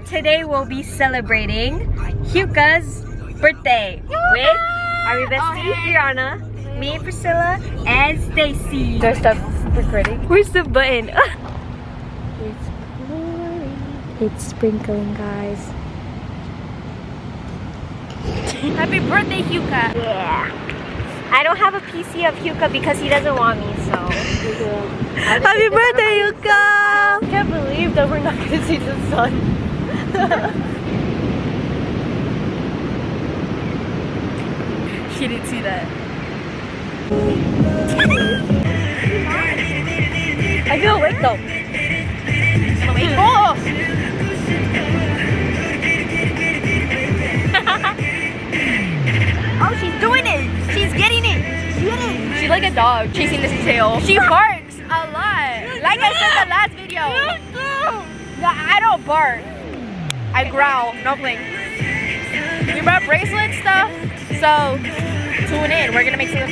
Today we'll be celebrating Hyuka's birthday with our bestie Brianna, me, Priscilla, and Stacy. Do I stop recording? Where's the button? It's sprinkling, guys. Happy birthday, Hyuka! Yeah. I don't have a PC of Hyuka because he doesn't want me, so. Happy birthday, Hyuka! I can't believe that we're not gonna see the sun. She didn't see that. I feel awake though. I'm awake. Oh! Oh, she's doing it! She's getting it! She's like a dog chasing this tail. She barks a lot. Like I said in the last video. No, I don't bark. I growl. No bling. We brought bracelet stuff, so tune in. We're gonna make some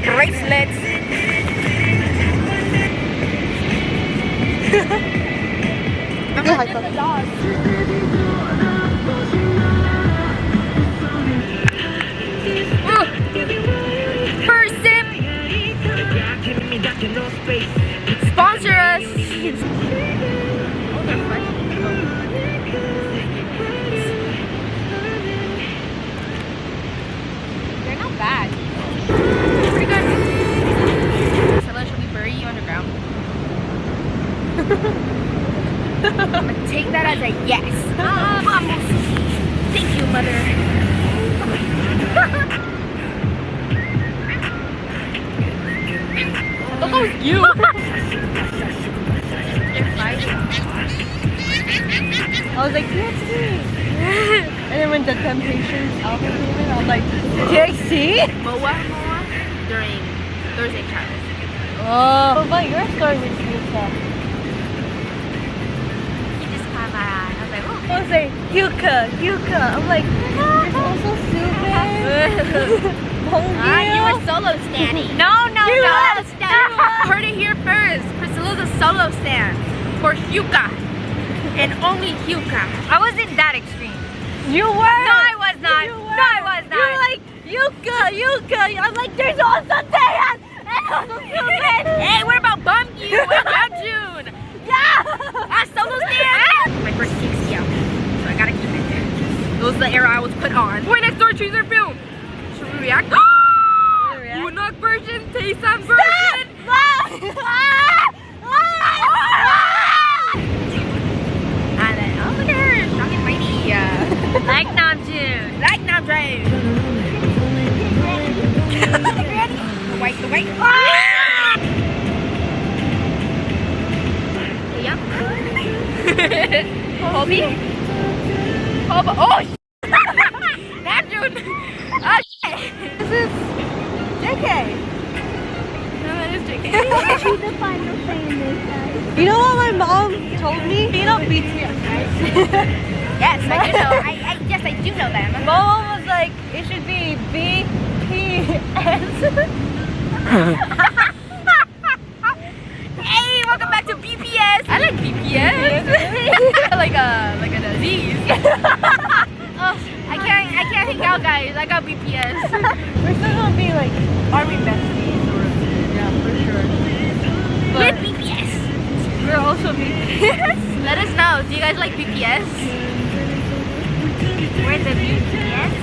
bracelets. I'm gonna get the dog. Sponsor us! They're not bad. Pretty good. Stella, should we bury you underground? I'm gonna take that as a yes. Thank you, mother. That was you! I was like, TXT! And then when the Temptations album came in, I was like, TXT? Moa during Thursday Challenge. Oh, what about your story with Hyuka? He just caught my eye. I was like, oh. I was like, Hyuka. I'm like, you're so stupid. You were solo standing. No. Heard it here first. Priscilla's a solo stand for Hyuka. And only Hyuka. I wasn't that extreme. You were. No, I was not. You were. No, I was not. You were like, Hyuka. I'm like, there's also Taeyeon. Hey, what about Bum You and June? Yeah. A solo stand. My first 60 out. So I gotta keep it there. That was the era I was put on. Boy Next Door choose their film. Should we react? Unok version, Taesan version. And then, oh look at her, strong and mighty. Like Namjoon. Ready? The white. Yep. Hobby. Oh, Namjoon. Oh shit. This is JK. No, that is JK. She's the final famous, guys. You know what my mom told me? You know BTS, right? Yes, I do know. Yes, I do know them. Mom was like, it should be BPS. Hey, welcome back to BPS. I like BPS. like a disease. Oh, I can't hang out, guys. I got BPS. We're still gonna be like army besties, yeah, for sure. But with BPS. We're also BPS. Let us know. Do you guys like BPS? We're the BPS.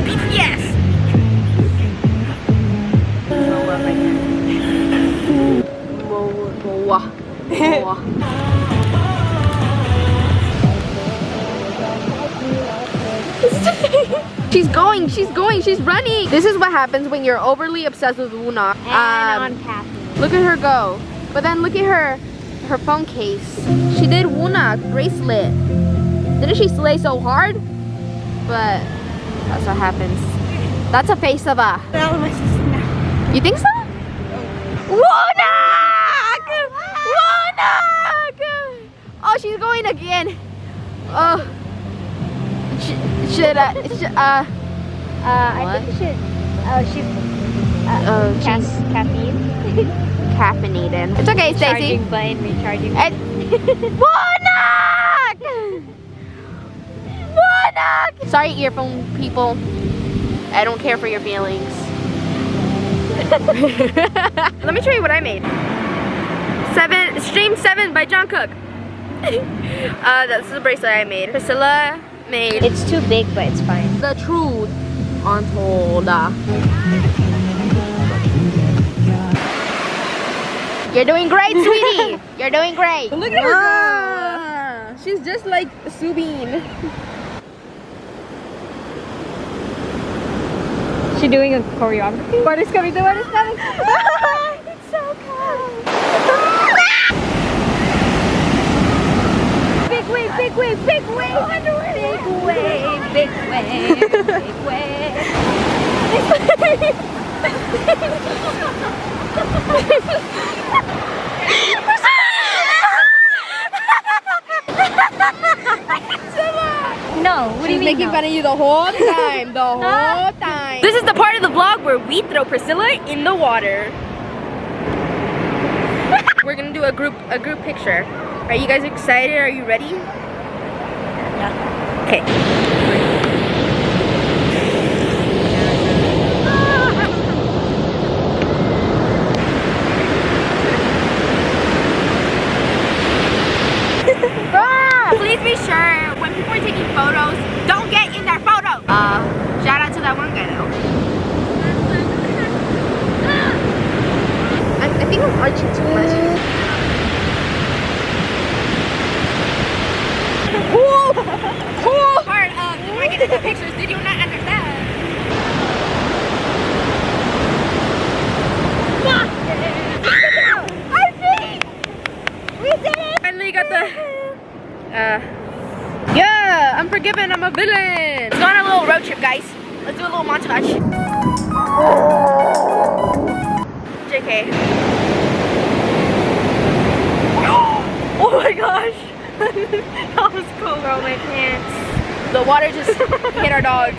BPS. She's running. This is what happens when you're overly obsessed with Wuna. And on caffeine. Look at her go. But then look at her phone case. She did Wuna bracelet. Didn't she slay so hard? But that's what happens. That's a face of a. You think so? Wuna! Oh, she's going again. Oh. I think she should. She's caffeine. Caffeinated. It's okay, Stacy. Recharging button, recharging. Whoa, no! Sorry, earphone people. I don't care for your feelings. Let me show you what I made. Stream 7 by John Cook. This is a bracelet I made. Priscilla made. It's too big, but it's fine. The truth untold. You're doing great, sweetie. You're doing great. Look at her. She's just like Subin. She's doing a choreography. What is coming? What is coming? It's so cool. Big wave, big wave, big wave. Big wave, big wave, big wave. No, what do you mean? She's making fun of you the whole time. The whole time. This is the part of the vlog where we throw Priscilla in the water. We're gonna do a group picture. Are you guys excited? Are you ready? Yeah. Okay. Please be sure when people are taking photos, don't get in their photo. Shout out to that one guy though. I think I'm arching too much. Cool part of when I get into pictures, did you not understand? I think we did it. Finally got the. Yeah, I'm forgiven. I'm a villain. Let's go on a little road trip, guys. Let's do a little montage. JK. Oh my gosh. That was cool. Bro, my pants. The water just hit our dogs.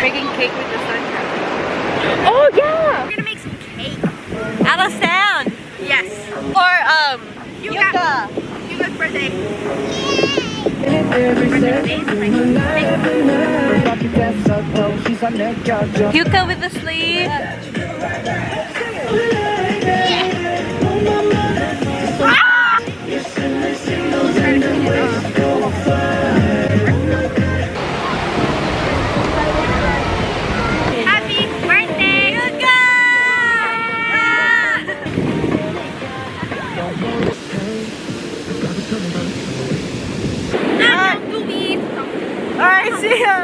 Making cake with the sunshine. Oh yeah. We're gonna make some cake. Out of sound. Yes. For Hyuka. Hyuka's birthday. Hyuka with the sleeve. Happy birthday, Hyuka! Alright, see ya.